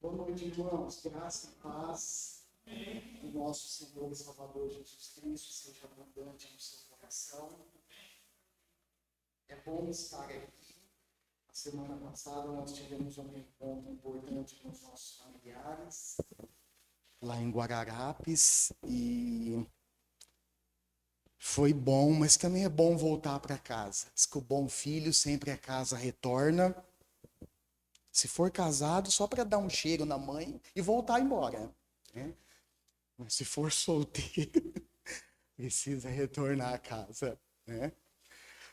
Boa noite, irmãos. Graça e paz do nosso Senhor e Salvador Jesus Cristo seja abundante no seu coração. É bom estar aqui. A semana passada nós tivemos um encontro importante com os nossos familiares, lá em Guararapes, e foi bom, mas também é bom voltar para casa. Diz que o bom filho sempre a casa retorna. Se for casado, só para dar um cheiro na mãe e voltar embora, né? Mas se for solteiro, precisa retornar à casa, né?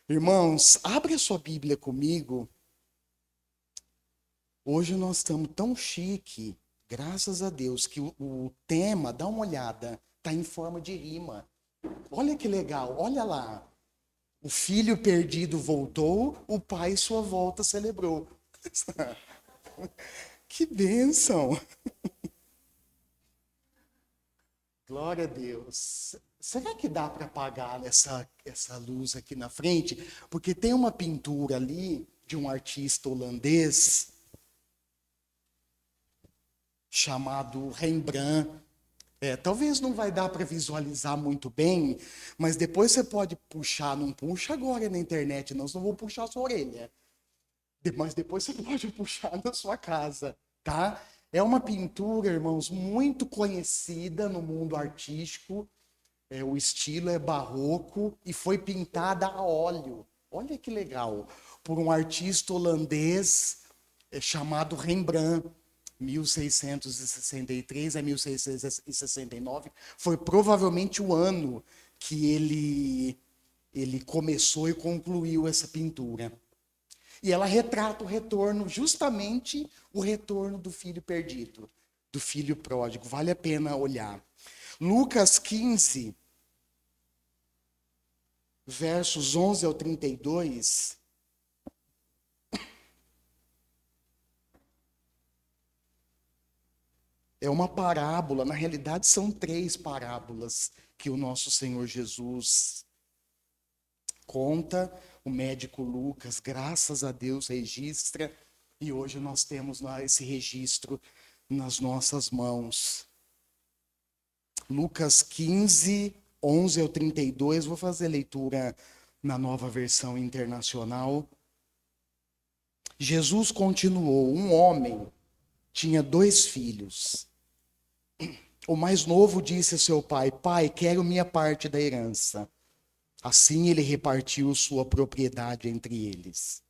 Irmãos, abre a sua Bíblia comigo. Hoje nós estamos tão chique, graças a Deus, que o tema, dá uma olhada, está em forma de rima. Olha que legal, olha lá. O filho perdido voltou, o pai sua volta celebrou. Que bênção! Glória a Deus. Será que dá para apagar essa luz aqui na frente? Porque tem uma pintura ali de um artista holandês chamado Rembrandt. Talvez não vai dar para visualizar muito bem, mas depois você pode puxar, não puxa agora na internet, não, senão eu vou puxar a sua orelha. Mas depois você pode puxar na sua casa, tá? É uma pintura, irmãos, muito conhecida no mundo artístico. O estilo é barroco e foi pintada a óleo. Olha que legal. Por um artista holandês chamado Rembrandt. 1663 a 1669 foi provavelmente o ano que ele começou e concluiu essa pintura. E ela retrata o retorno, justamente o retorno do filho perdido, do filho pródigo. Vale a pena olhar. Lucas 15, versos 11 ao 32, é uma parábola, na realidade são três parábolas que o nosso Senhor Jesus conta, o médico Lucas, graças a Deus, registra, e hoje nós temos esse registro nas nossas mãos. Lucas 15, 11 ao 32, vou fazer leitura na nova versão internacional. Jesus continuou: um homem tinha 2 filhos. O mais novo disse a seu pai: Pai, quero minha parte da herança. Assim ele repartiu sua propriedade entre eles.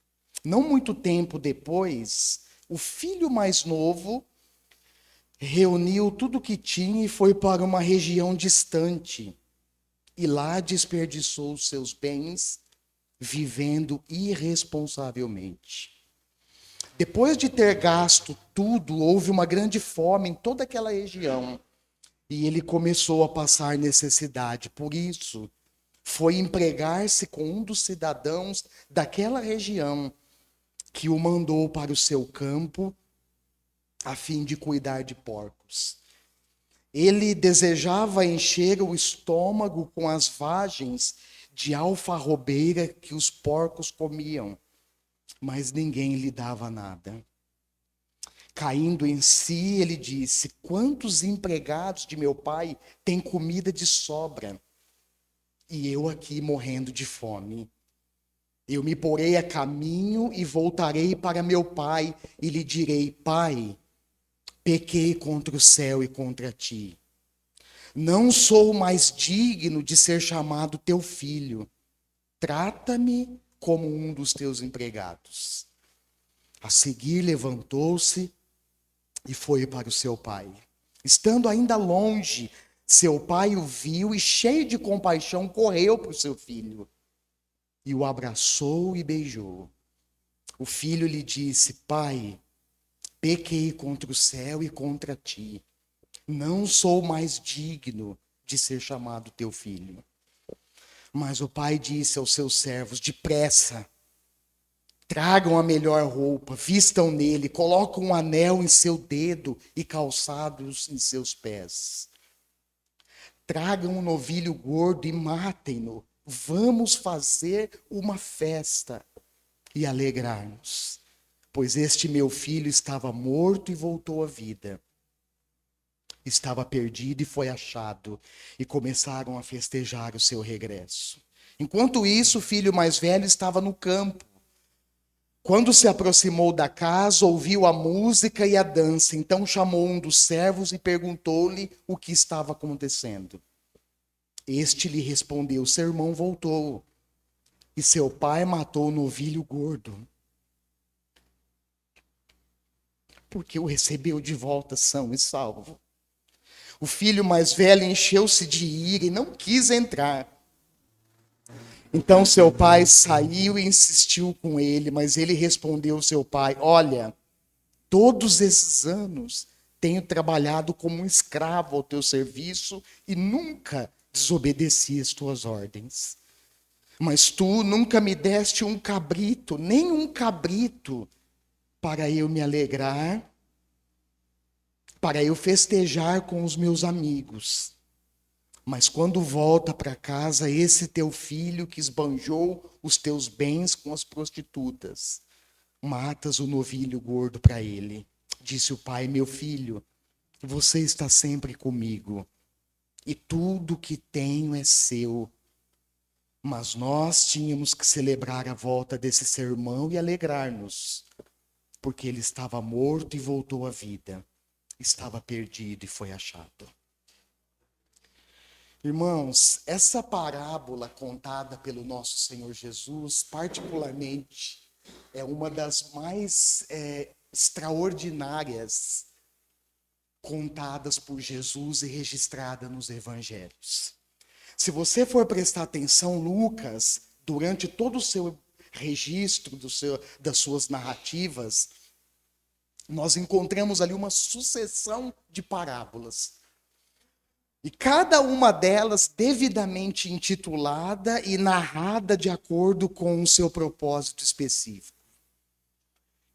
Não muito tempo depois, o filho mais novo reuniu tudo o que tinha e foi para uma região distante. E lá desperdiçou os seus bens, vivendo irresponsavelmente. Depois de ter gasto tudo, houve uma grande fome em toda aquela região. E ele começou a passar necessidade. Por isso, foi empregar-se com um dos cidadãos daquela região, que o mandou para o seu campo, a fim de cuidar de porcos. Ele desejava encher o estômago com as vagens de alfarrobeira que os porcos comiam, mas ninguém lhe dava nada. Caindo em si, ele disse: Quantos empregados de meu pai têm comida de sobra, e eu aqui morrendo de fome? Eu me porei a caminho e voltarei para meu pai, e lhe direi: Pai, pequei contra o céu e contra ti. Não sou mais digno de ser chamado teu filho. Trata-me como um dos teus empregados. A seguir levantou-se e foi para o seu pai. Estando ainda longe, seu pai o viu e, cheio de compaixão, correu para o seu filho e o abraçou e beijou. O filho lhe disse: Pai, pequei contra o céu e contra ti. Não sou mais digno de ser chamado teu filho. Mas o pai disse aos seus servos: Depressa, tragam a melhor roupa, vistam nele, colocam um anel em seu dedo e calçados em seus pés. Tragam um novilho gordo e matem-no. Vamos fazer uma festa e alegrar-nos. pois este meu filho estava morto e voltou à vida. Estava perdido e foi achado, e começaram a festejar o seu regresso. Enquanto isso, o filho mais velho estava no campo. Quando se aproximou da casa, ouviu a música e a dança. Então chamou um dos servos e perguntou-lhe o que estava acontecendo. Este lhe respondeu: seu irmão voltou, e seu pai matou o novilho gordo, porque o recebeu de volta são e salvo. O filho mais velho encheu-se de ira e não quis entrar. Então seu pai saiu e insistiu com ele, mas ele respondeu ao seu pai: olha, todos esses anos tenho trabalhado como um escravo ao teu serviço e nunca desobedeci as tuas ordens. Mas tu nunca me deste um cabrito, nem um cabrito, para eu me alegrar, para eu festejar com os meus amigos. Mas quando volta para casa, esse teu filho que esbanjou os teus bens com as prostitutas, matas o novilho gordo para ele. Disse o pai: meu filho, você está sempre comigo, e tudo que tenho é seu. Mas nós tínhamos que celebrar a volta desse seu irmão e alegrar-nos, porque ele estava morto e voltou à vida, estava perdido e foi achado. Irmãos, essa parábola contada pelo nosso Senhor Jesus, particularmente, é uma das mais extraordinárias contadas por Jesus e registrada nos evangelhos. Se você for prestar atenção, Lucas, durante todo o seu registro, das suas narrativas, nós encontramos ali uma sucessão de parábolas. E cada uma delas devidamente intitulada e narrada de acordo com o seu propósito específico.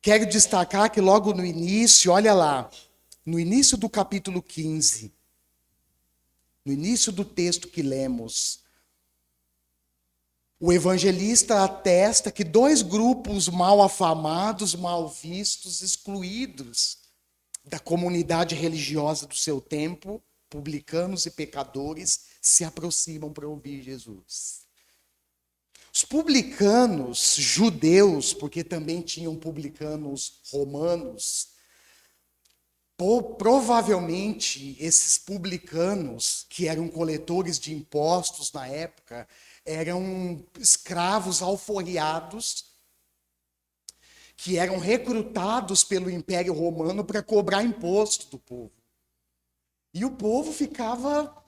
Quero destacar que logo no início, olha lá, no início do capítulo 15, no início do texto que lemos, o evangelista atesta que dois grupos mal afamados, mal vistos, excluídos da comunidade religiosa do seu tempo, publicanos e pecadores, se aproximam para ouvir Jesus. Os publicanos judeus, porque também tinham publicanos romanos, provavelmente esses publicanos, que eram coletores de impostos na época, eram escravos alforriados, que eram recrutados pelo Império Romano para cobrar imposto do povo. E o povo ficava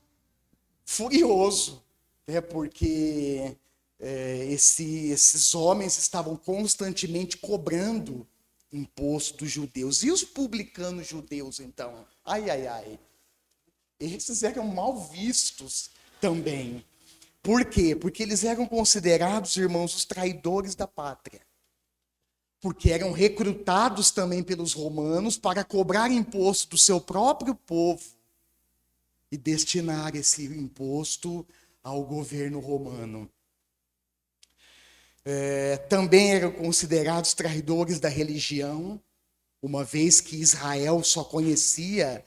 furioso, né, porque esses homens estavam constantemente cobrando imposto dos judeus. E os publicanos judeus, então? Ai, ai, ai. Esses eram mal vistos também. Por quê? Porque eles eram considerados, irmãos, os traidores da pátria. Porque eram recrutados também pelos romanos para cobrar imposto do seu próprio povo e destinar esse imposto ao governo romano. Também eram considerados traidores da religião, uma vez que Israel só conhecia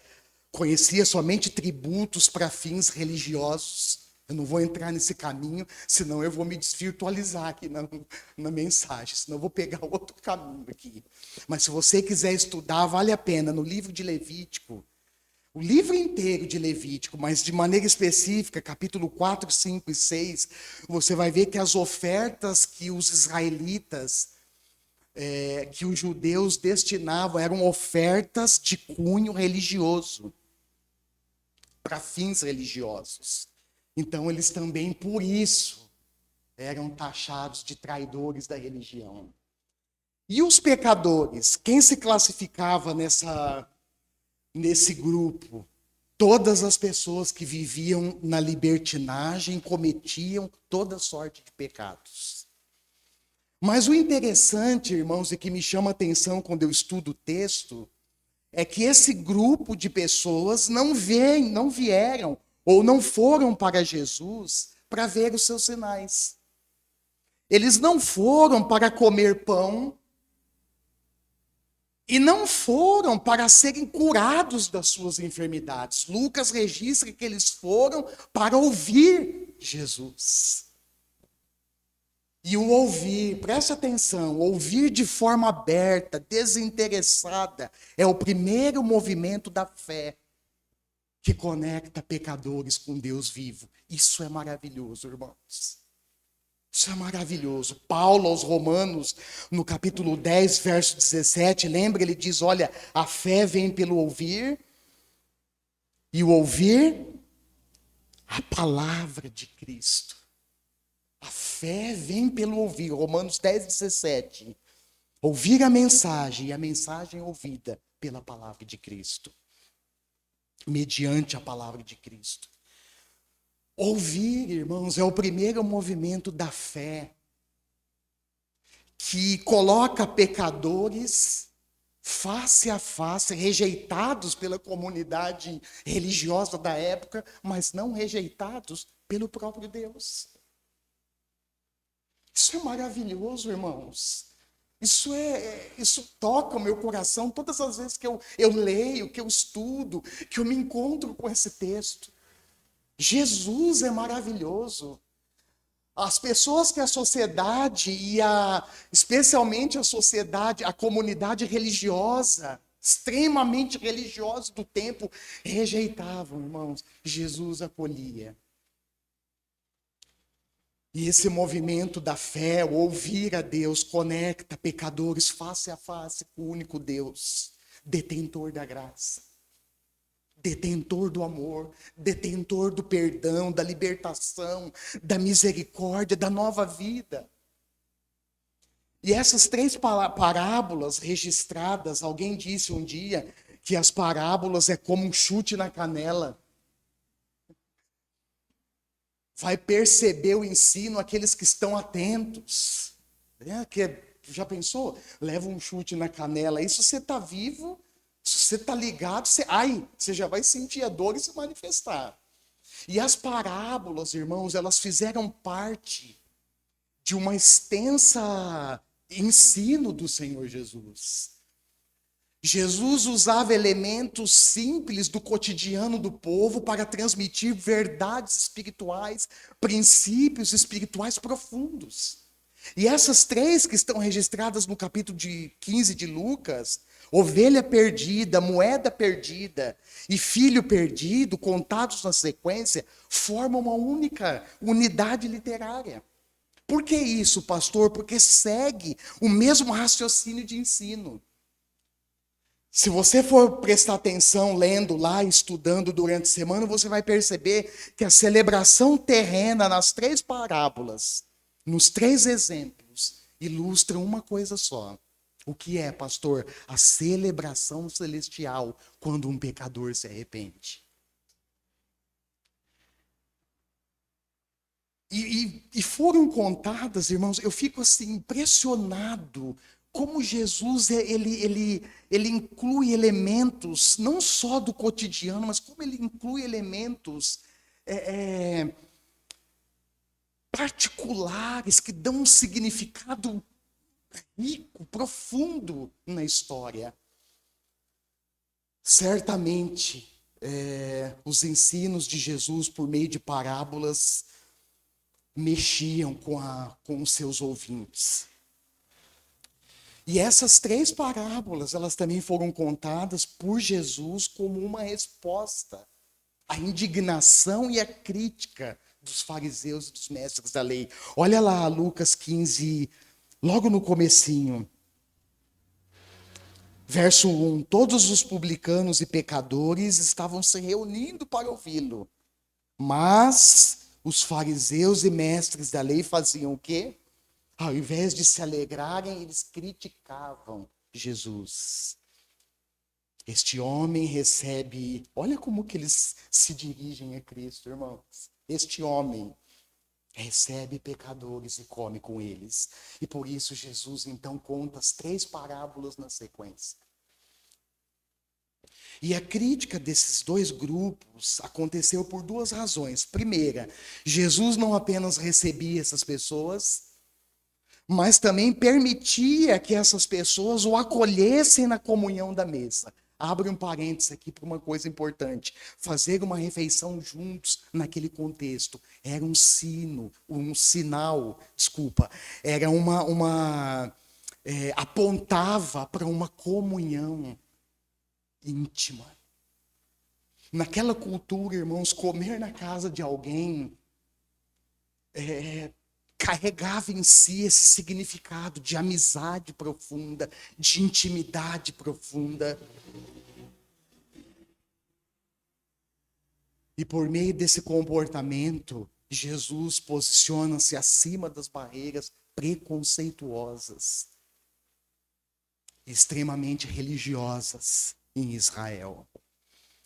somente tributos para fins religiosos. Eu não vou entrar nesse caminho, senão eu vou me desvirtualizar aqui na mensagem, senão eu vou pegar outro caminho aqui. Mas se você quiser estudar, vale a pena, no livro de Levítico, o livro inteiro de Levítico, mas de maneira específica, capítulo 4, 5 e 6, você vai ver que as ofertas que os israelitas, que os judeus destinavam, eram ofertas de cunho religioso, para fins religiosos. Então, eles também, por isso, eram taxados de traidores da religião. E os pecadores? Quem se classificava nesse grupo? Todas as pessoas que viviam na libertinagem, cometiam toda sorte de pecados. Mas o interessante, irmãos, e que me chama a atenção quando eu estudo o texto, é que esse grupo de pessoas não vieram ou não foram para Jesus para ver os seus sinais. Eles não foram para comer pão, E não foram para serem curados das suas enfermidades. Lucas registra que eles foram para ouvir Jesus. E o ouvir, preste atenção, ouvir de forma aberta, desinteressada, é o primeiro movimento da fé que conecta pecadores com Deus vivo. Isso é maravilhoso, irmãos. Isso é maravilhoso. Paulo aos Romanos, no capítulo 10, verso 17, lembra? Ele diz, olha, a fé vem pelo ouvir, e o ouvir a palavra de Cristo. A fé vem pelo ouvir. Romanos 10, 17. Ouvir a mensagem, e a mensagem ouvida pela palavra de Cristo. Mediante a palavra de Cristo. Ouvir, irmãos, é o primeiro movimento da fé que coloca pecadores face a face, rejeitados pela comunidade religiosa da época, mas não rejeitados pelo próprio Deus. Isso é maravilhoso, irmãos. Isso toca o meu coração todas as vezes que eu leio, que eu estudo, que eu me encontro com esse texto. Jesus é maravilhoso. As pessoas que a sociedade especialmente a sociedade, a comunidade religiosa, extremamente religiosa do tempo, rejeitavam, irmãos. Jesus acolhia. E esse movimento da fé, o ouvir a Deus, conecta pecadores face a face com o único Deus, detentor da graça, detentor do amor, detentor do perdão, da libertação, da misericórdia, da nova vida. E essas três parábolas registradas, alguém disse um dia que as parábolas é como um chute na canela. Vai perceber o ensino aqueles que estão atentos. Já pensou? Leva um chute na canela. E se você está vivo, se você está ligado, você já vai sentir a dor e se manifestar. E as parábolas, irmãos, elas fizeram parte de uma extensa ensino do Senhor Jesus. Jesus usava elementos simples do cotidiano do povo para transmitir verdades espirituais, princípios espirituais profundos. E essas três que estão registradas no capítulo 15 de Lucas, ovelha perdida, moeda perdida e filho perdido, contados na sequência, formam uma única unidade literária. Por que isso, pastor? Porque segue o mesmo raciocínio de ensino. Se você for prestar atenção, lendo lá, estudando durante a semana, você vai perceber que a celebração terrena nas três parábolas, nos três exemplos, ilustra uma coisa só. O que é, pastor? A celebração celestial quando um pecador se arrepende. E foram contadas, irmãos, eu fico assim impressionado como Jesus ele inclui elementos não só do cotidiano, mas como ele inclui elementos particulares que dão um significado rico, profundo na história. Certamente, os ensinos de Jesus por meio de parábolas mexiam com os seus ouvintes. E essas três parábolas, elas também foram contadas por Jesus como uma resposta à indignação e à crítica dos fariseus e dos mestres da lei. Olha lá Lucas 15, logo no comecinho. Verso 1, todos os publicanos e pecadores estavam se reunindo para ouvi-lo. Mas os fariseus e mestres da lei faziam o quê? Ao invés de se alegrarem, eles criticavam Jesus. Este homem recebe... Olha como que eles se dirigem a Cristo, irmãos. Este homem recebe pecadores e come com eles. E por isso Jesus então conta as três parábolas na sequência. E a crítica desses dois grupos aconteceu por duas razões. Primeira, Jesus não apenas recebia essas pessoas, mas também permitia que essas pessoas o acolhessem na comunhão da mesa. Abre um parênteses aqui para uma coisa importante. Fazer uma refeição juntos naquele contexto era um sinal, desculpa, era apontava para uma comunhão íntima. Naquela cultura, irmãos, comer na casa de alguém carregava em si esse significado de amizade profunda, de intimidade profunda. E por meio desse comportamento, Jesus posiciona-se acima das barreiras preconceituosas, extremamente religiosas em Israel.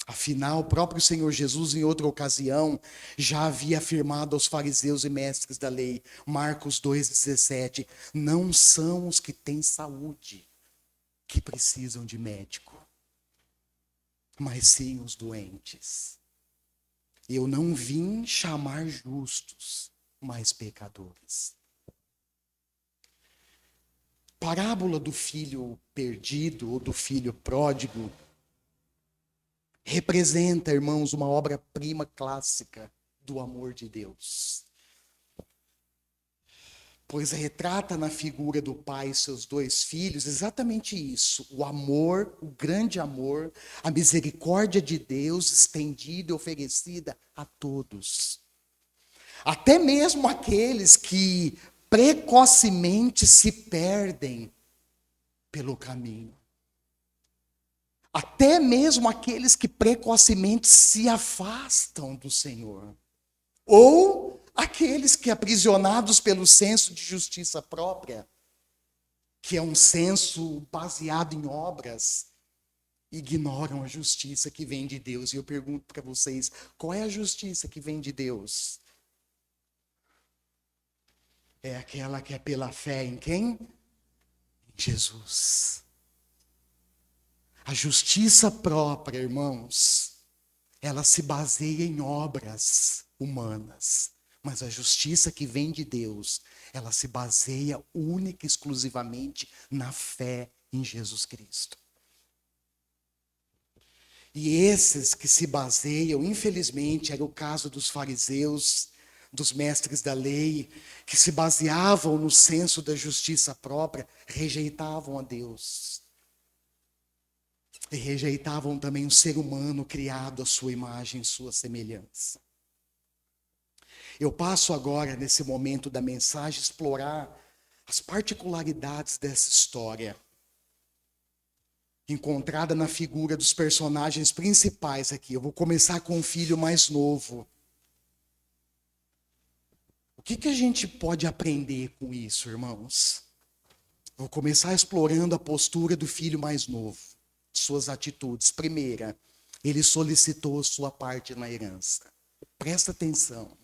Afinal, o próprio Senhor Jesus, em outra ocasião, já havia afirmado aos fariseus e mestres da lei, Marcos 2,17, não são os que têm saúde que precisam de médico, mas sim os doentes. Eu não vim chamar justos, mas pecadores. Parábola do filho perdido ou do filho pródigo representa, irmãos, uma obra-prima clássica do amor de Deus. Pois retrata na figura do pai e seus dois filhos exatamente isso: o amor, o grande amor, a misericórdia de Deus estendida e oferecida a todos. Até mesmo aqueles que precocemente se perdem pelo caminho. Até mesmo aqueles que precocemente se afastam do Senhor. Ou aqueles que, aprisionados pelo senso de justiça própria, que é um senso baseado em obras, ignoram a justiça que vem de Deus. E eu pergunto para vocês, qual é a justiça que vem de Deus? É aquela que é pela fé em quem? Em Jesus. A justiça própria, irmãos, ela se baseia em obras humanas. Mas a justiça que vem de Deus, ela se baseia única e exclusivamente na fé em Jesus Cristo. E esses que se baseiam, infelizmente, era o caso dos fariseus, dos mestres da lei, que se baseavam no senso da justiça própria, rejeitavam a Deus. E rejeitavam também o ser humano criado à sua imagem, sua semelhança. Eu passo agora, nesse momento da mensagem, explorar as particularidades dessa história, encontrada na figura dos personagens principais aqui. Eu vou começar com o filho mais novo. O que a gente pode aprender com isso, irmãos? Vou começar explorando a postura do filho mais novo, suas atitudes. Primeira, ele solicitou sua parte na herança. Presta atenção.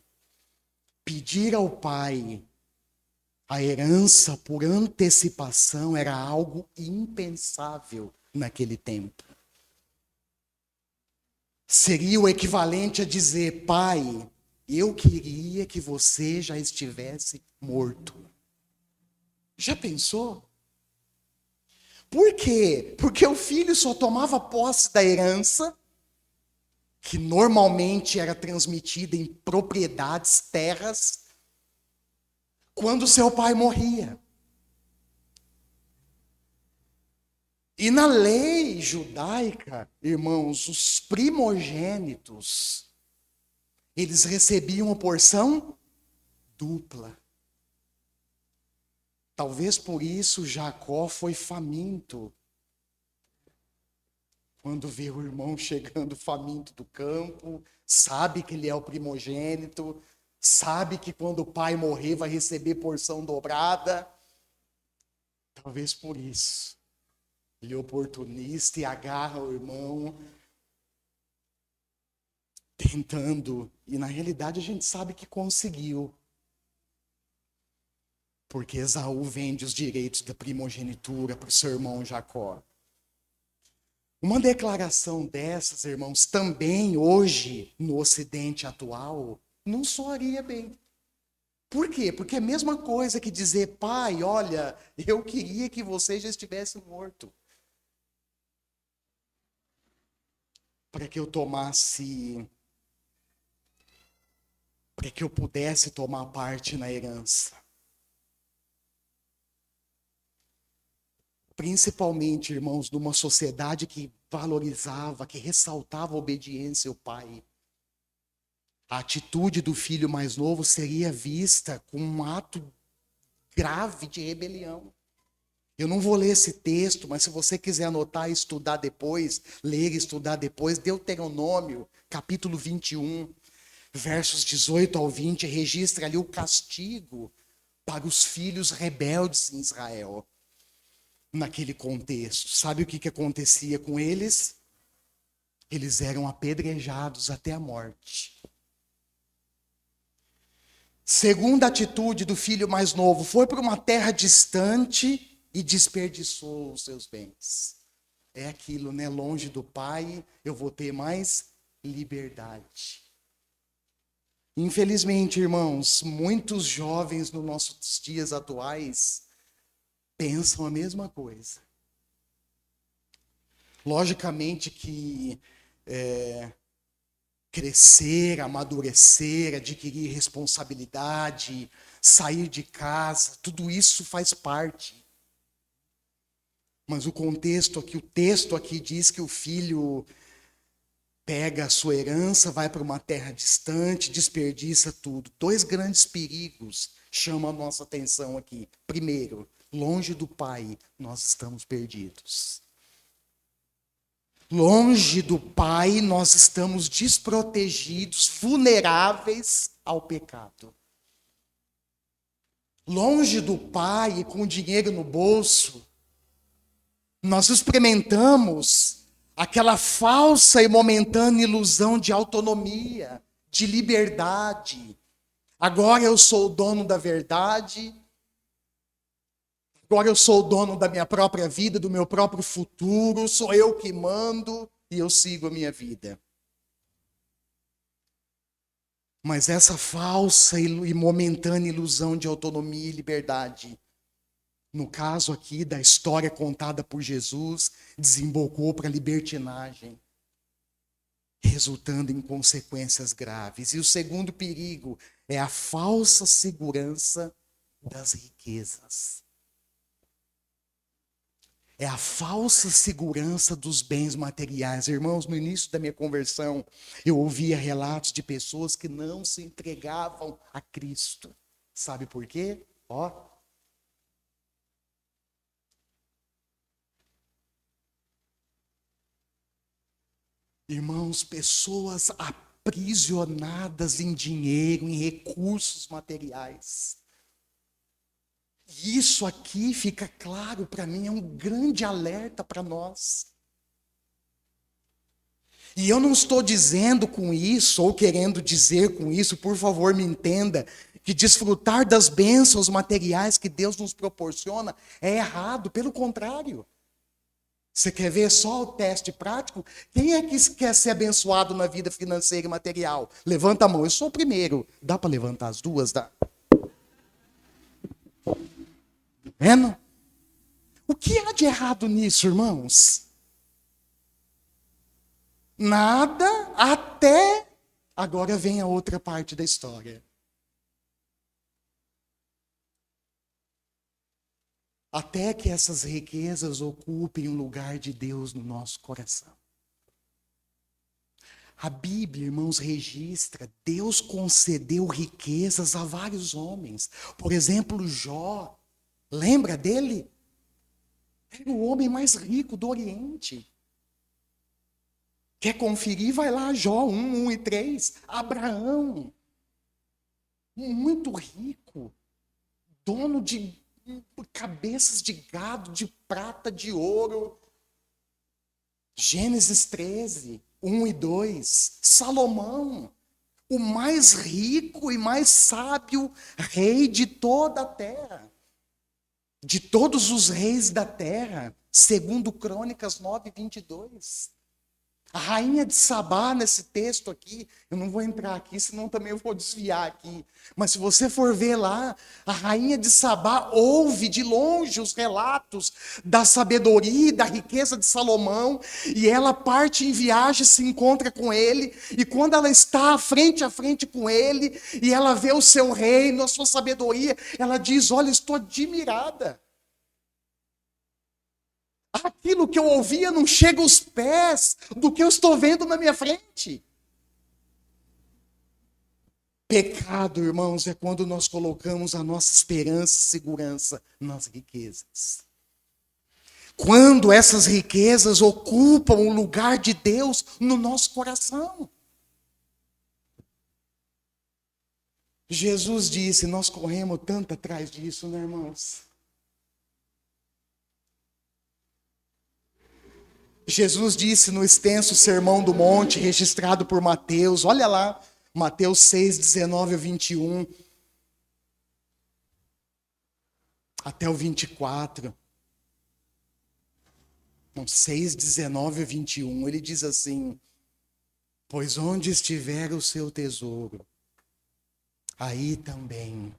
Pedir ao pai a herança por antecipação era algo impensável naquele tempo. Seria o equivalente a dizer: pai, eu queria que você já estivesse morto. Já pensou? Por quê? Porque o filho só tomava posse da herança, que normalmente era transmitida em propriedades, terras, quando seu pai morria. E na lei judaica, irmãos, os primogênitos, eles recebiam uma porção dupla. Talvez por isso Jacó foi faminto. Quando vê o irmão chegando faminto do campo, sabe que ele é o primogênito, sabe que quando o pai morrer vai receber porção dobrada. Talvez por isso. Ele é oportunista e agarra o irmão, tentando. E na realidade a gente sabe que conseguiu. Porque Esaú vende os direitos da primogenitura para o seu irmão Jacó. Uma declaração dessas, irmãos, também hoje, no Ocidente atual, não soaria bem. Por quê? Porque é a mesma coisa que dizer, pai, olha, eu queria que você já estivesse morto, para que eu tomasse, para que eu pudesse tomar parte na herança. Principalmente, irmãos, numa sociedade que valorizava, que ressaltava a obediência ao pai. A atitude do filho mais novo seria vista como um ato grave de rebelião. Eu não vou ler esse texto, mas se você quiser anotar e estudar depois, ler e estudar depois, Deuteronômio, capítulo 21, versos 18 ao 20, registra ali o castigo para os filhos rebeldes em Israel. Naquele contexto, sabe o que acontecia com eles? Eles eram apedrejados até a morte. Segunda atitude do filho mais novo, foi para uma terra distante e desperdiçou os seus bens. É aquilo, né? Longe do pai, eu vou ter mais liberdade. Infelizmente, irmãos, muitos jovens nos nossos dias atuais pensam a mesma coisa. Logicamente que crescer, amadurecer, adquirir responsabilidade, sair de casa, tudo isso faz parte. Mas o texto aqui diz que o filho pega a sua herança, vai para uma terra distante, desperdiça tudo. Dois grandes perigos chamam a nossa atenção aqui. Primeiro, longe do pai, nós estamos perdidos. Longe do pai, nós estamos desprotegidos, vulneráveis ao pecado. Longe do pai e com dinheiro no bolso, nós experimentamos aquela falsa e momentânea ilusão de autonomia, de liberdade. Agora eu sou o dono da verdade. Agora eu sou o dono da minha própria vida, do meu próprio futuro. Sou eu que mando e eu sigo a minha vida. Mas essa falsa e momentânea ilusão de autonomia e liberdade, no caso aqui da história contada por Jesus, desembocou para a libertinagem, resultando em consequências graves. E o segundo perigo é a falsa segurança das riquezas. É a falsa segurança dos bens materiais. Irmãos, no início da minha conversão, eu ouvia relatos de pessoas que não se entregavam a Cristo. Sabe por quê? Irmãos, pessoas aprisionadas em dinheiro, em recursos materiais. E isso aqui fica claro para mim, é um grande alerta para nós. E eu não estou dizendo com isso, ou querendo dizer com isso, por favor me entenda, que desfrutar das bênçãos materiais que Deus nos proporciona é errado, pelo contrário. Você quer ver só o teste prático? Quem é que quer ser abençoado na vida financeira e material? Levanta a mão, eu sou o primeiro. Dá para levantar as duas? Dá. Vendo? O que há de errado nisso, irmãos? Nada, até... Agora vem a outra parte da história. Até que essas riquezas ocupem o lugar de Deus no nosso coração. A Bíblia, irmãos, registra, Deus concedeu riquezas a vários homens. Por exemplo, Jó. Lembra dele? Era o homem mais rico do Oriente. Quer conferir? Vai lá, Jó 1, 1 e 3. Abraão. Muito rico. Dono de cabeças de gado, de prata, de ouro. Gênesis 13, 1 e 2. Salomão, o mais rico e mais sábio rei de toda a terra. De todos os reis da terra, segundo Crônicas 9, 22. A rainha de Sabá, nesse texto aqui, eu não vou entrar aqui, senão também eu vou desviar aqui. Mas se você for ver lá, a rainha de Sabá ouve de longe os relatos da sabedoria e da riqueza de Salomão, e ela parte em viagem, se encontra com ele, e quando ela está frente a frente com ele, e ela vê o seu reino, a sua sabedoria, ela diz: olha, estou admirada. Aquilo que eu ouvia não chega aos pés do que eu estou vendo na minha frente. Pecado, irmãos, é quando nós colocamos a nossa esperança e segurança nas riquezas. Quando essas riquezas ocupam o lugar de Deus no nosso coração. Jesus disse, nós corremos tanto atrás disso, né, irmãos? Jesus disse no extenso Sermão do Monte, registrado por Mateus, olha lá, Mateus 6, 19 a 21, até o 24. Não, 6, 19 a 21, ele diz assim: pois onde estiver o seu tesouro, aí também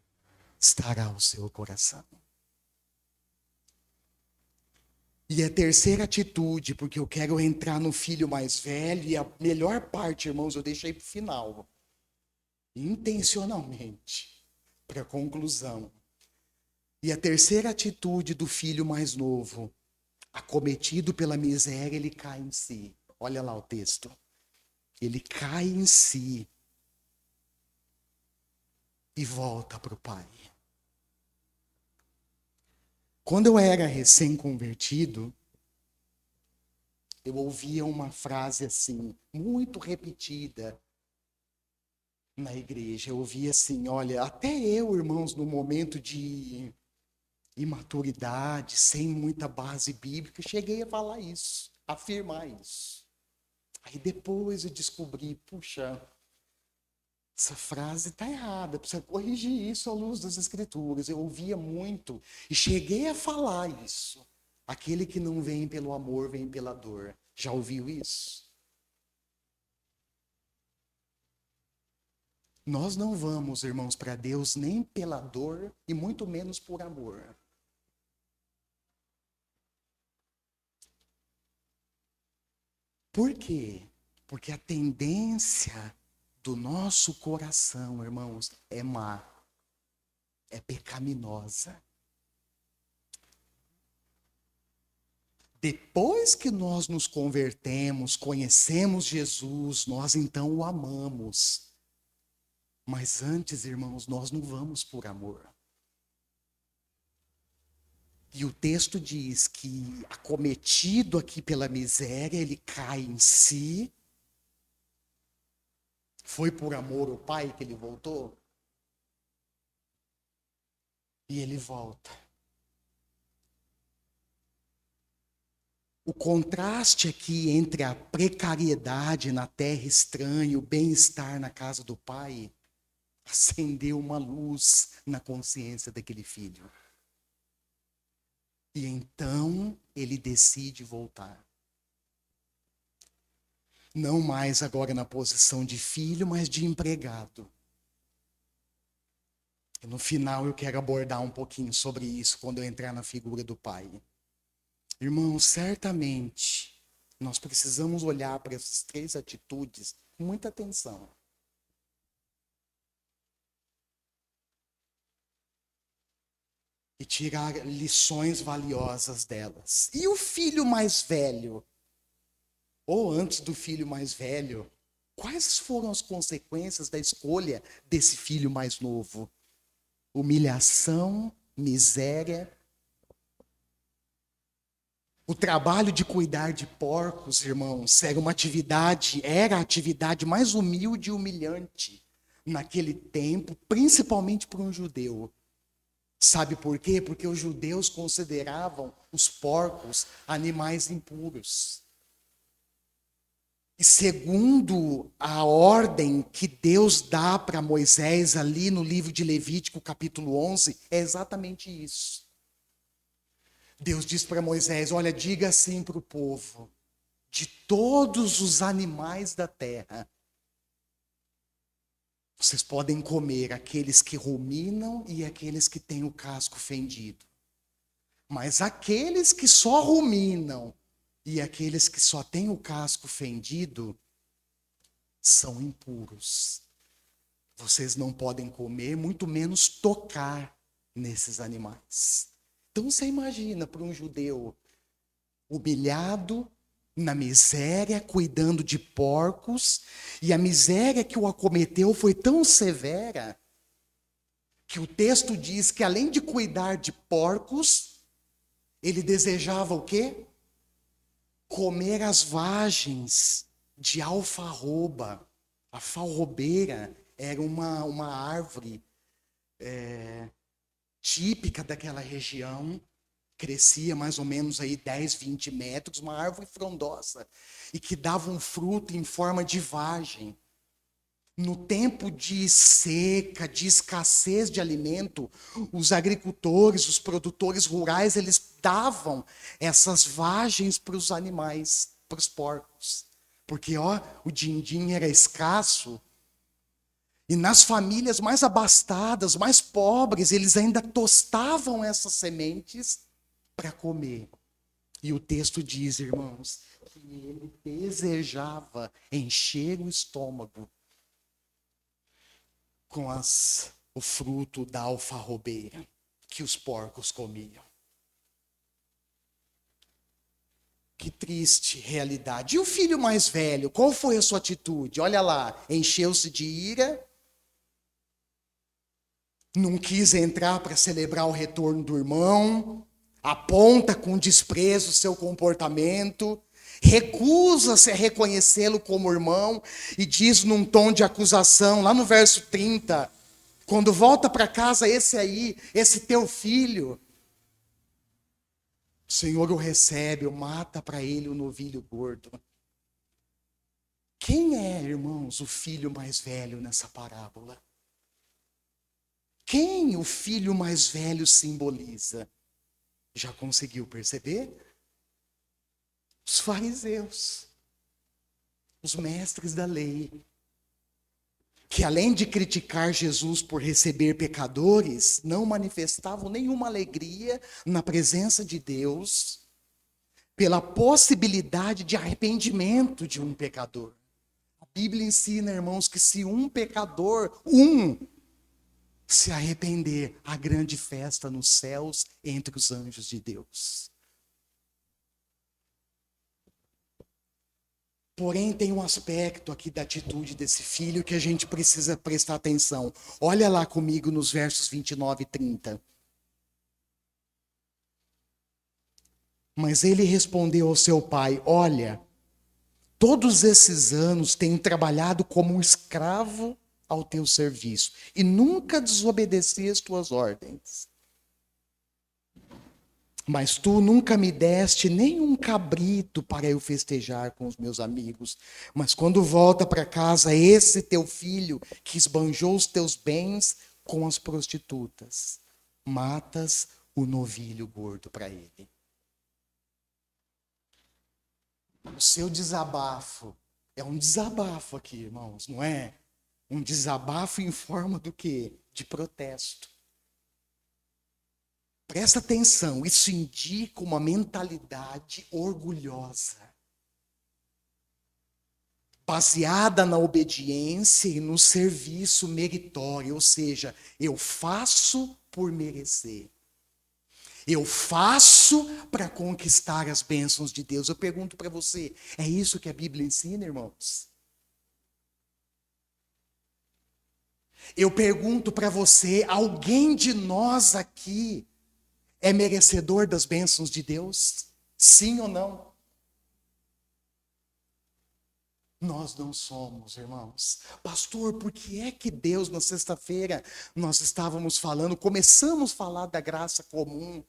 estará o seu coração. E a terceira atitude, porque eu quero entrar no filho mais velho, e a melhor parte, irmãos, eu deixei para o final, intencionalmente, para a conclusão. E a terceira atitude do filho mais novo, acometido pela miséria, ele cai em si. Olha lá o texto. Ele cai em si e volta para o pai. Quando eu era recém-convertido, eu ouvia uma frase assim, muito repetida na igreja. Eu ouvia assim, olha, até eu, irmãos, no momento de imaturidade, sem muita base bíblica, cheguei a falar isso, afirmar isso. Aí depois eu descobri, puxa, essa frase está errada, precisa corrigir isso à luz das Escrituras. Eu ouvia muito e cheguei a falar isso. Aquele que não vem pelo amor, vem pela dor. Já ouviu isso? Nós não vamos, irmãos, para Deus nem pela dor e muito menos por amor. Por quê? Porque a tendência do nosso coração, irmãos, é má, é pecaminosa. Depois que nós nos convertemos, conhecemos Jesus, nós então o amamos. Mas antes, irmãos, nós não vamos por amor. E o texto diz que, acometido aqui pela miséria, ele cai em si. Foi por amor ao Pai que ele voltou? E ele volta. O contraste aqui entre a precariedade na terra estranha e o bem-estar na casa do Pai acendeu uma luz na consciência daquele filho. E então ele decide voltar. Não mais agora na posição de filho, mas de empregado. E no final eu quero abordar um pouquinho sobre isso quando eu entrar na figura do pai. Irmãos, certamente nós precisamos olhar para essas três atitudes com muita atenção. E tirar lições valiosas delas. E o filho mais velho? Ou antes do filho mais velho? Quais foram as consequências da escolha desse filho mais novo? Humilhação, miséria. O trabalho de cuidar de porcos, irmãos, era a atividade mais humilde e humilhante naquele tempo, principalmente para um judeu. Sabe por quê? Porque os judeus consideravam os porcos animais impuros. E segundo a ordem que Deus dá para Moisés ali no livro de Levítico, capítulo 11, é exatamente isso. Deus diz para Moisés, olha, diga assim para o povo, de todos os animais da terra, vocês podem comer aqueles que ruminam e aqueles que têm o casco fendido. Mas aqueles que só ruminam e aqueles que só têm o casco fendido são impuros. Vocês não podem comer, muito menos tocar nesses animais. Então você imagina para um judeu humilhado, na miséria, cuidando de porcos, e a miséria que o acometeu foi tão severa que o texto diz que além de cuidar de porcos, ele desejava o quê? Comer as vagens de alfarroba. A alfarrobeira era uma árvore típica daquela região, crescia mais ou menos aí 10, 20 metros, uma árvore frondosa, e que dava um fruto em forma de vagem. No tempo de seca, de escassez de alimento, os agricultores, os produtores rurais, eles davam essas vagens para os animais, para os porcos. Porque o din-din era escasso. E nas famílias mais abastadas, mais pobres, eles ainda tostavam essas sementes para comer. E o texto diz, irmãos, que ele desejava encher o estômago com o fruto da alfarrobeira que os porcos comiam. Que triste realidade. E o filho mais velho, qual foi a sua atitude? Olha lá, encheu-se de ira, não quis entrar para celebrar o retorno do irmão, aponta com desprezo o seu comportamento, recusa-se a reconhecê-lo como irmão e diz num tom de acusação, lá no verso 30, quando volta para casa esse aí, esse teu filho, o Senhor o recebe, mata para ele o novilho gordo. Quem é, irmãos, o filho mais velho nessa parábola? Quem o filho mais velho simboliza? Já conseguiu perceber? Os fariseus, os mestres da lei, que além de criticar Jesus por receber pecadores, não manifestavam nenhuma alegria na presença de Deus pela possibilidade de arrependimento de um pecador. A Bíblia ensina, irmãos, que se um pecador, se arrepender, há grande festa nos céus entre os anjos de Deus. Porém, tem um aspecto aqui da atitude desse filho que a gente precisa prestar atenção. Olha lá comigo nos versos 29 e 30. Mas ele respondeu ao seu pai: olha, todos esses anos tenho trabalhado como um escravo ao teu serviço e nunca desobedeci as tuas ordens. Mas tu nunca me deste nem um cabrito para eu festejar com os meus amigos. Mas quando volta para casa esse teu filho que esbanjou os teus bens com as prostitutas, matas o novilho gordo para ele. O seu desabafo é um desabafo aqui, irmãos, não é? Um desabafo em forma do quê? De protesto. Presta atenção, isso indica uma mentalidade orgulhosa, baseada na obediência e no serviço meritório, ou seja, eu faço por merecer. Eu faço para conquistar as bênçãos de Deus. Eu pergunto para você, é isso que a Bíblia ensina, irmãos? Eu pergunto para você, alguém de nós aqui é merecedor das bênçãos de Deus? Sim ou não? Nós não somos, irmãos. Pastor, por que é que Deus, na sexta-feira, nós estávamos falando, começamos a falar da graça comum,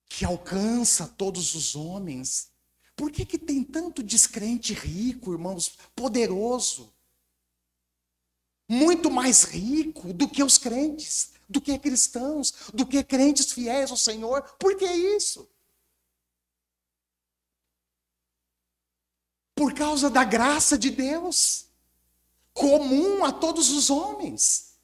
que alcança todos os homens? Por que que tem tanto descrente rico, irmãos, poderoso? Muito mais rico do que os crentes, do que cristãos, do que crentes fiéis ao Senhor. Por que isso? por causa da graça de Deus, comum a todos os homens.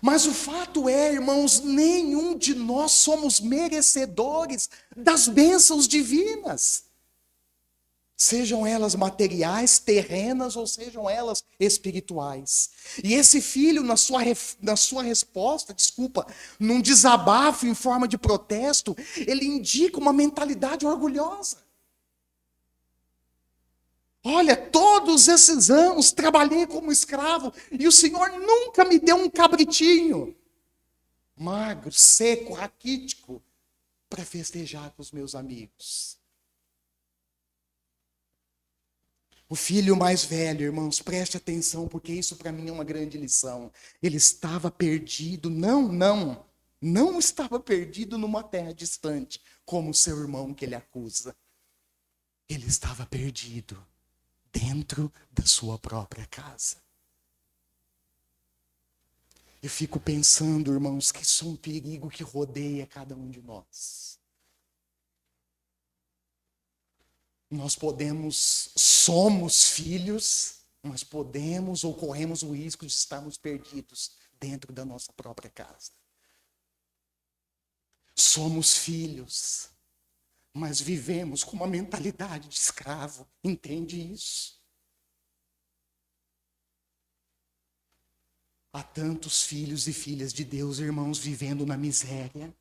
Mas o fato é, irmãos, nenhum de nós somos merecedores das bênçãos divinas. Sejam elas materiais, terrenas, ou sejam elas espirituais. E esse filho, na sua resposta, num desabafo em forma de protesto, ele indica uma mentalidade orgulhosa. Olha, todos esses anos trabalhei como escravo e o Senhor nunca me deu um cabritinho magro, seco, raquítico, para festejar com os meus amigos. O filho mais velho, irmãos, preste atenção, porque isso para mim é uma grande lição. Ele estava perdido, não estava perdido numa terra distante, como o seu irmão que ele acusa. Ele estava perdido dentro da sua própria casa. Eu fico pensando, irmãos, que isso é um perigo que rodeia cada um de nós. Nós somos filhos, mas podemos ou corremos o risco de estarmos perdidos dentro da nossa própria casa. Somos filhos, mas vivemos com uma mentalidade de escravo. Entende isso? Há tantos filhos e filhas de Deus, irmãos, vivendo na miséria.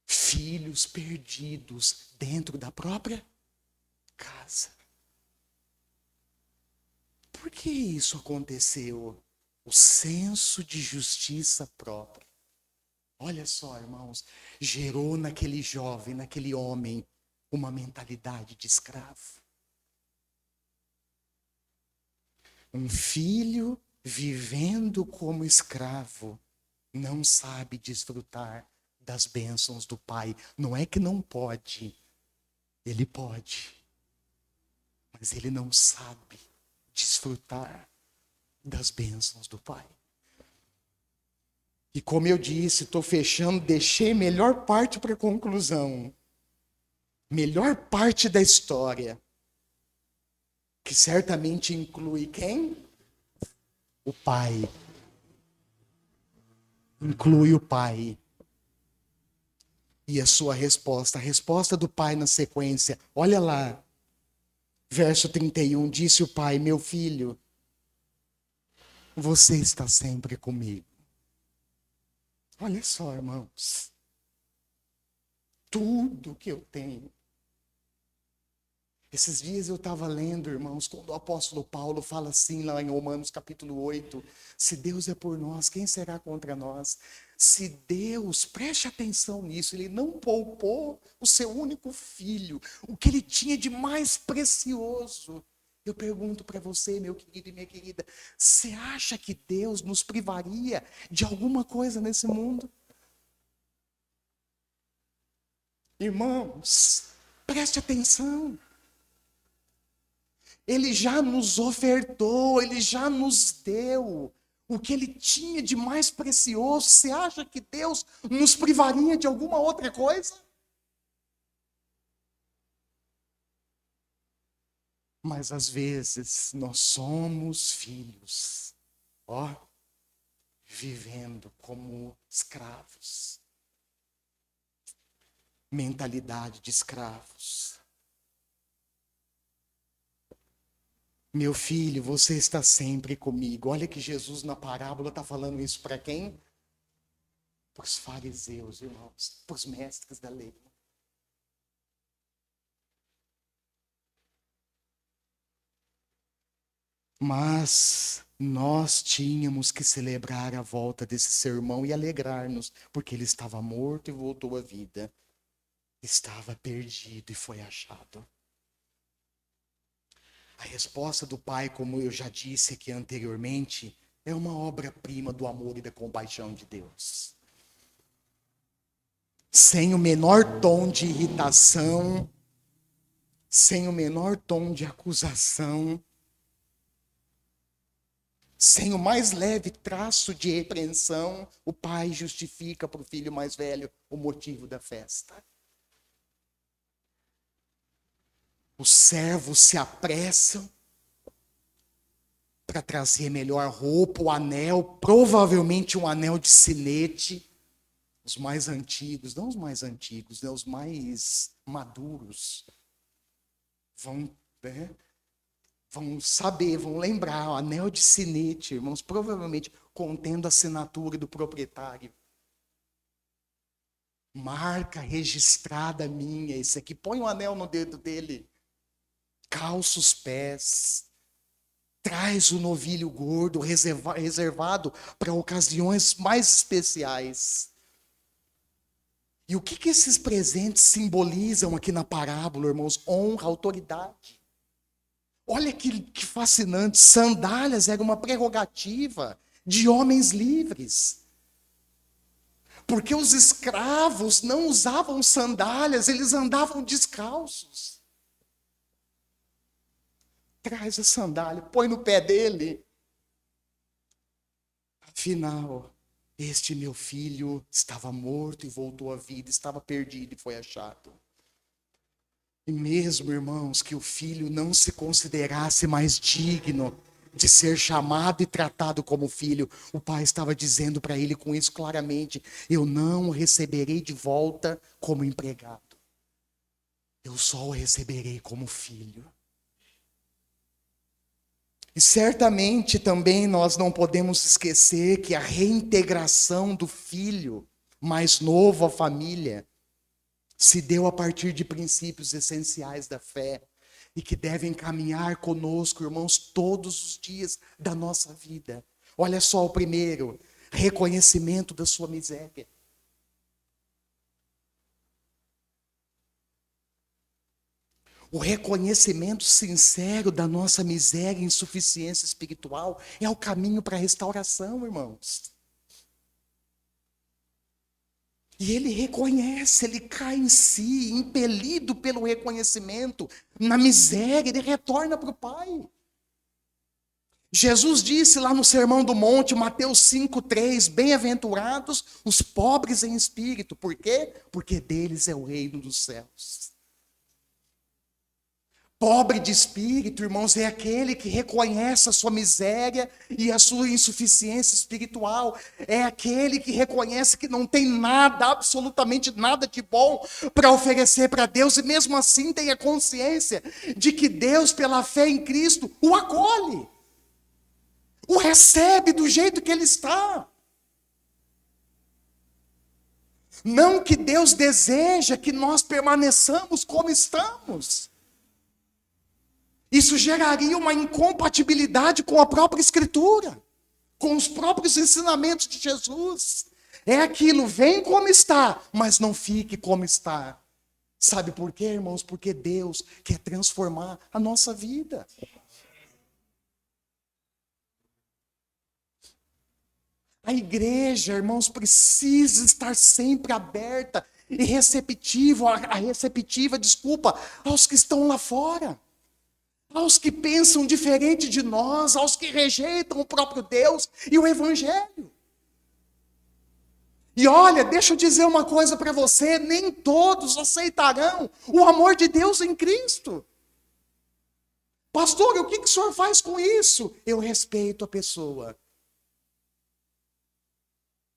Filhos perdidos dentro da própria casa. Por que isso aconteceu? O senso de justiça própria. Olha só, irmãos, gerou naquele jovem, naquele homem, uma mentalidade de escravo. Um filho vivendo como escravo não sabe desfrutar das bênçãos do pai. Não é que não pode, ele pode, mas ele não sabe desfrutar das bênçãos do pai. E como eu disse, estou fechando, deixei a melhor parte para a conclusão. Melhor parte da história, que certamente inclui quem? O pai. Inclui o pai. E a sua resposta, a resposta do pai na sequência. Olha lá, verso 31, disse o pai: meu filho, você está sempre comigo. Olha só, irmãos, tudo que eu tenho. Esses dias eu estava lendo, irmãos, quando o apóstolo Paulo fala assim lá em Romanos capítulo 8, se Deus é por nós, quem será contra nós? Se Deus, preste atenção nisso, ele não poupou o seu único filho, o que ele tinha de mais precioso. Eu pergunto para você, meu querido e minha querida, você acha que Deus nos privaria de alguma coisa nesse mundo? Irmãos, preste atenção. Ele já nos ofertou, ele já nos deu o que ele tinha de mais precioso. Você acha que Deus nos privaria de alguma outra coisa? Mas às vezes nós somos filhos, vivendo como escravos. Mentalidade de escravos. Meu filho, você está sempre comigo. Olha que Jesus na parábola está falando isso para quem? Para os fariseus, irmãos, para os mestres da lei. Mas nós tínhamos que celebrar a volta desse seu irmão e alegrar-nos, porque ele estava morto e voltou à vida. Estava perdido e foi achado. A resposta do pai, como eu já disse aqui anteriormente, é uma obra-prima do amor e da compaixão de Deus. Sem o menor tom de irritação, sem o menor tom de acusação, Sem o mais leve traço de repreensão, o pai justifica para o filho mais velho o motivo da festa. Os servos se apressam para trazer melhor roupa, o anel, provavelmente um anel de sinete. Os mais antigos, não os mais antigos, né, os mais maduros, vão, né, vão saber, vão lembrar, o anel de sinete, irmãos, provavelmente contendo a assinatura do proprietário. Marca registrada minha, esse aqui, põe um anel no dedo dele, calça os pés, traz o novilho gordo, reservado para ocasiões mais especiais. E o que esses presentes simbolizam aqui na parábola, irmãos? Honra, autoridade. Olha que fascinante. Sandálias era uma prerrogativa de homens livres. Porque os escravos não usavam sandálias, eles andavam descalços. Traz a sandália, põe no pé dele. Afinal, este meu filho estava morto e voltou à vida, estava perdido e foi achado. E mesmo, irmãos, que o filho não se considerasse mais digno de ser chamado e tratado como filho, o pai estava dizendo para ele com isso claramente: eu não o receberei de volta como empregado. Eu só o receberei como filho. E certamente também nós não podemos esquecer que a reintegração do filho mais novo à família se deu a partir de princípios essenciais da fé e que devem caminhar conosco, irmãos, todos os dias da nossa vida. Olha só o primeiro: reconhecimento da sua miséria. O reconhecimento sincero da nossa miséria e insuficiência espiritual é o caminho para a restauração, irmãos. E ele reconhece, ele cai em si, impelido pelo reconhecimento, na miséria, ele retorna para o Pai. Jesus disse lá no Sermão do Monte, Mateus 5,3, bem-aventurados os pobres em espírito. Por quê? Porque deles é o reino dos céus. Pobre de espírito, irmãos, é aquele que reconhece a sua miséria e a sua insuficiência espiritual. É aquele que reconhece que não tem nada, absolutamente nada de bom para oferecer para Deus. E mesmo assim tem a consciência de que Deus, pela fé em Cristo, o acolhe. O recebe do jeito que ele está. Não que Deus deseja que nós permaneçamos como estamos. Isso geraria uma incompatibilidade com a própria Escritura, com os próprios ensinamentos de Jesus. É aquilo, vem como está, mas não fique como está. Sabe por quê, irmãos? Porque Deus quer transformar a nossa vida. A igreja, irmãos, precisa estar sempre aberta e receptiva, aos que estão lá fora. Aos que pensam diferente de nós, aos que rejeitam o próprio Deus e o Evangelho. E olha, deixa eu dizer uma coisa para você: nem todos aceitarão o amor de Deus em Cristo. Pastor, o que o senhor faz com isso? Eu respeito a pessoa.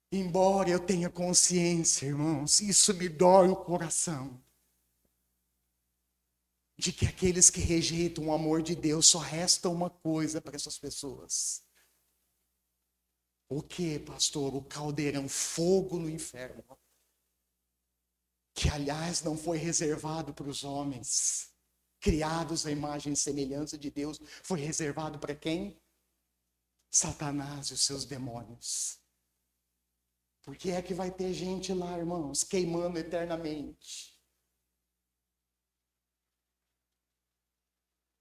Embora eu tenha consciência, irmãos, isso me dói o coração. De que aqueles que rejeitam o amor de Deus, só resta uma coisa para essas pessoas. O que, pastor? O caldeirão, fogo no inferno. Que, aliás, não foi reservado para os homens, criados à imagem e semelhança de Deus. Foi reservado para quem? Satanás e os seus demônios. Por que é que vai ter gente lá, irmãos, queimando eternamente?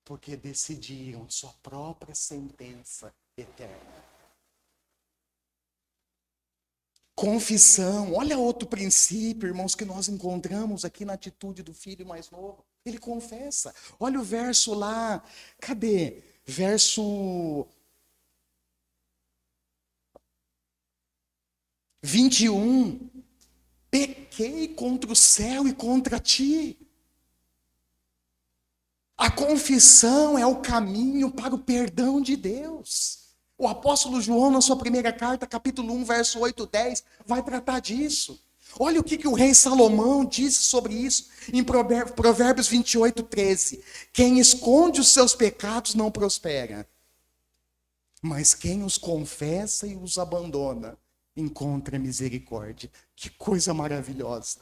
Porque decidiram sua própria sentença eterna. Confissão, olha outro princípio, irmãos, que nós encontramos aqui na atitude do filho mais novo. Ele confessa. Olha o verso lá, cadê? Verso 21. Pequei contra o céu e contra ti. A confissão é o caminho para o perdão de Deus. O apóstolo João, na sua primeira carta, capítulo 1, verso 8, 10, vai tratar disso. Olha o que o rei Salomão disse sobre isso em Provérbios 28, 13. Quem esconde os seus pecados não prospera, mas quem os confessa e os abandona encontra misericórdia. Que coisa maravilhosa.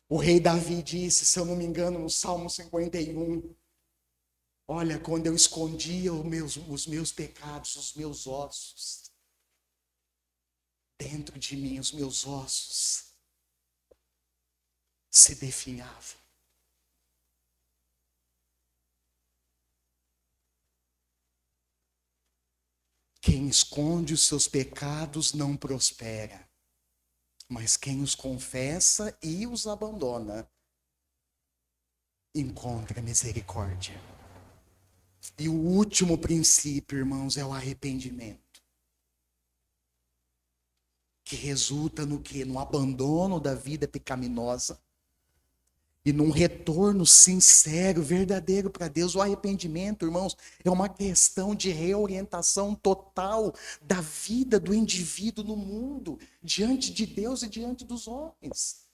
O rei Davi disse, se eu não me engano, no Salmo 51, olha, quando eu escondia os meus pecados, os meus ossos, dentro de mim, os meus ossos se definhavam. Quem esconde os seus pecados não prospera, mas quem os confessa e os abandona encontra misericórdia. E o último princípio, irmãos, é o arrependimento. Que resulta no quê? No abandono da vida pecaminosa e num retorno sincero, verdadeiro para Deus. O arrependimento, irmãos, é uma questão de reorientação total da vida do indivíduo no mundo, diante de Deus e diante dos homens.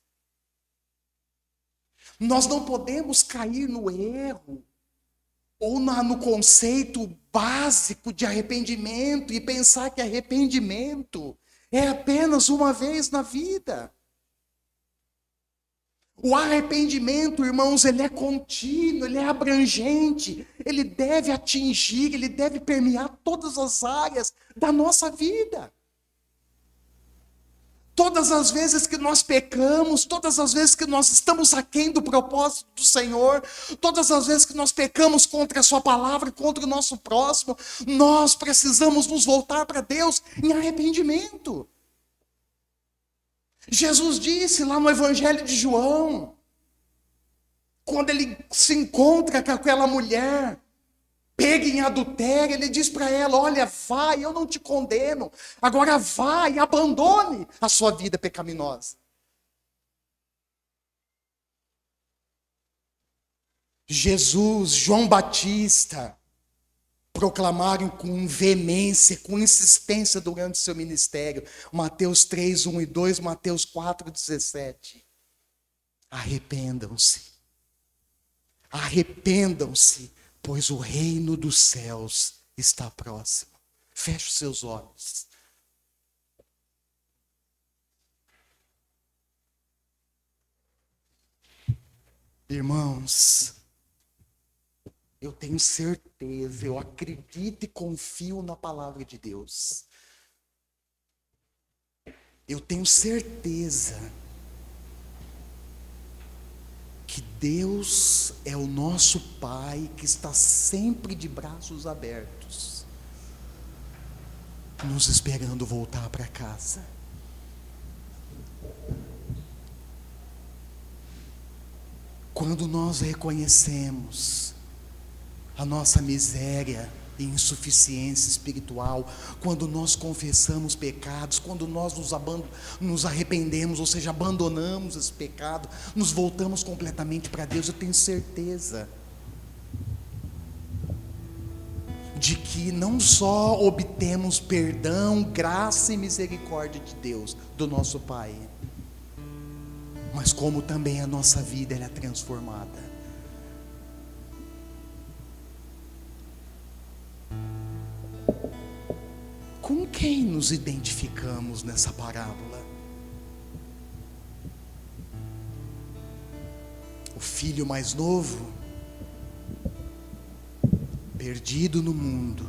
Nós não podemos cair no erro ou no conceito básico de arrependimento e pensar que arrependimento é apenas uma vez na vida. O arrependimento, irmãos, ele é contínuo, ele é abrangente, ele deve atingir, ele deve permear todas as áreas da nossa vida. Todas as vezes que nós pecamos, todas as vezes que nós estamos aquém do propósito do Senhor, todas as vezes que nós pecamos contra a sua palavra, contra o nosso próximo, nós precisamos nos voltar para Deus em arrependimento. Jesus disse lá no Evangelho de João, quando ele se encontra com aquela mulher pega em adultério, ele diz para ela, olha, vai, eu não te condeno, agora vá e abandone a sua vida pecaminosa. Jesus, João Batista, proclamaram com veemência, com insistência durante seu ministério. Mateus 3, 1 e 2, Mateus 4, 17. Arrependam-se. Arrependam-se, pois o reino dos céus está próximo. Feche os seus olhos. Irmãos, eu tenho certeza, eu acredito e confio na palavra de Deus. Eu tenho certeza que Deus é o nosso Pai que está sempre de braços abertos, nos esperando voltar para casa. Quando nós reconhecemos a nossa miséria e insuficiência espiritual, quando nós confessamos pecados, quando nós nos arrependemos, ou seja, abandonamos esse pecado, nos voltamos completamente para Deus, eu tenho certeza de que não só obtemos perdão, graça e misericórdia de Deus, do nosso Pai, mas como também a nossa vida ela é transformada. Com quem nos identificamos nessa parábola? O filho mais novo, perdido no mundo,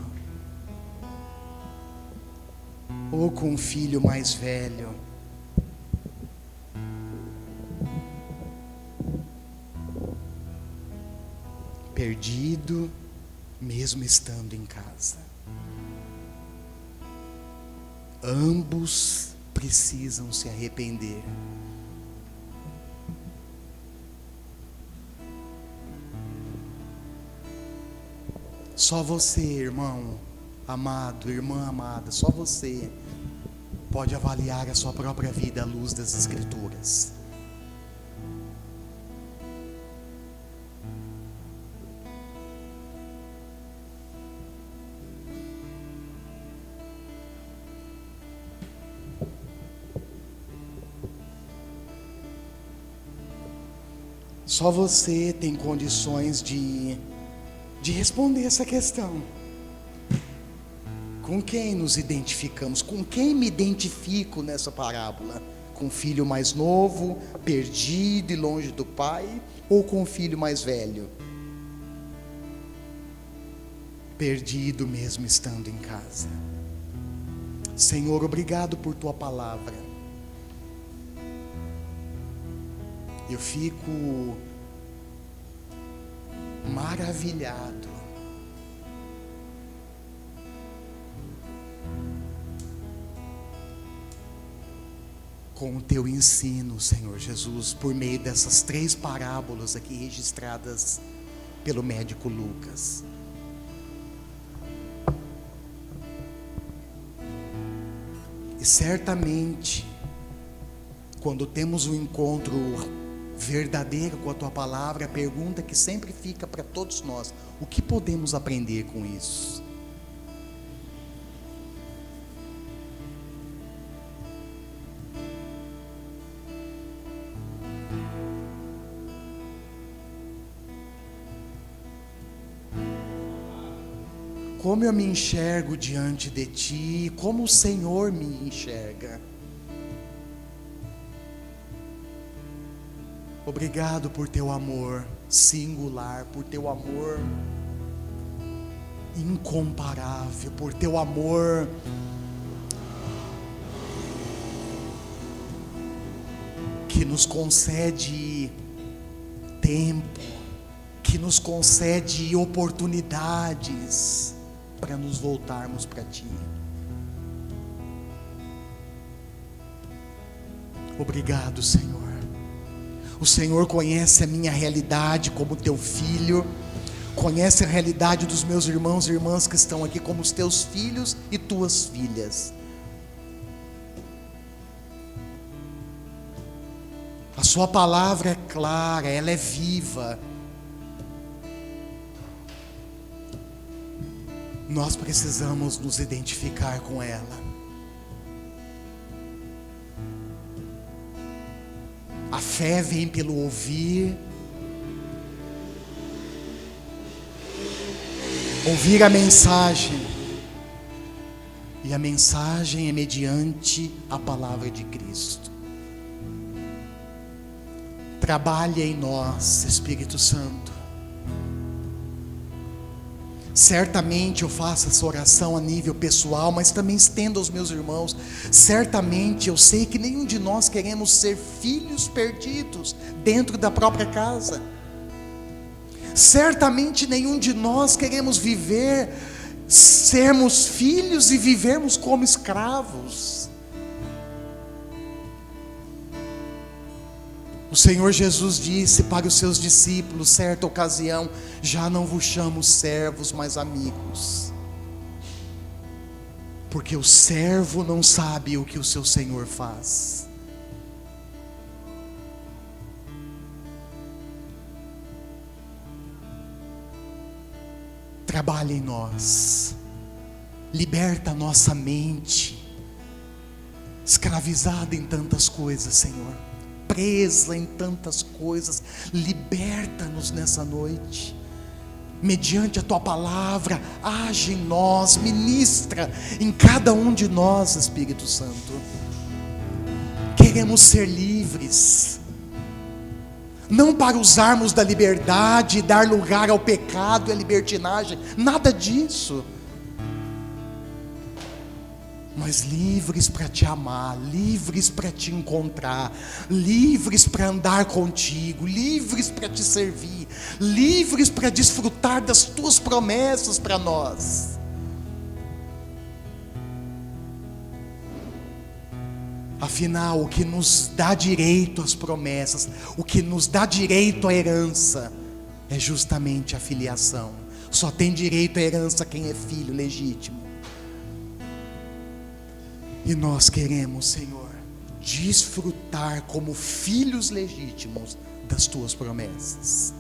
ou com o filho mais velho, perdido mesmo estando em casa? Ambos precisam se arrepender. Só você, irmão, Amado, irmã amada, só você pode avaliar a sua própria vida à luz das Escrituras. Só você tem condições de responder essa questão. Com quem nos identificamos? Com quem me identifico nessa parábola? Com o filho mais novo, perdido e longe do pai? Ou com o filho mais velho? Perdido mesmo estando em casa. Senhor, obrigado por tua palavra. Eu fico maravilhado com o teu ensino, Senhor Jesus, por meio dessas 3 parábolas aqui registradas pelo médico Lucas. E certamente, quando temos um encontro verdadeiro com a tua palavra, a pergunta que sempre fica para todos nós: o que podemos aprender com isso? Como eu me enxergo diante de ti, como o Senhor me enxerga. Obrigado por teu amor singular, por teu amor incomparável, por teu amor que nos concede tempo, que nos concede oportunidades para nos voltarmos para ti. Obrigado, Senhor. O Senhor conhece a minha realidade como teu filho, conhece a realidade dos meus irmãos e irmãs que estão aqui como os teus filhos e tuas filhas. A sua palavra é clara, ela é viva. Nós precisamos nos identificar com ela. A fé vem pelo ouvir a mensagem, e a mensagem é mediante a palavra de Cristo. Trabalha em nós, Espírito Santo. Certamente eu faço essa oração a nível pessoal, mas também estendo aos meus irmãos. Certamente eu sei que nenhum de nós queremos ser filhos perdidos dentro da própria casa. Certamente nenhum de nós queremos sermos filhos e vivermos como escravos. O Senhor Jesus disse para os seus discípulos, certa ocasião: já não vos chamo servos, mas amigos. Porque o servo não sabe o que o seu Senhor faz. Trabalha em nós, liberta a nossa mente, escravizada em tantas coisas, Senhor, presa em tantas coisas. Liberta-nos nessa noite, mediante a tua palavra. Age em nós, ministra em cada um de nós, Espírito Santo. Queremos ser livres, não para usarmos da liberdade e dar lugar ao pecado e à libertinagem, nada disso, mas livres para te amar, livres para te encontrar, livres para andar contigo, livres para te servir, livres para desfrutar das tuas promessas para nós. Afinal, o que nos dá direito às promessas, o que nos dá direito à herança, é justamente a filiação. Só tem direito à herança quem é filho legítimo. E nós queremos, Senhor, desfrutar como filhos legítimos das tuas promessas.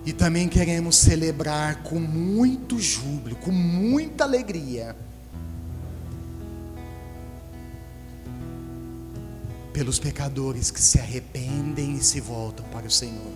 E também queremos celebrar com muito júbilo, com muita alegria, pelos pecadores que se arrependem e se voltam para o Senhor.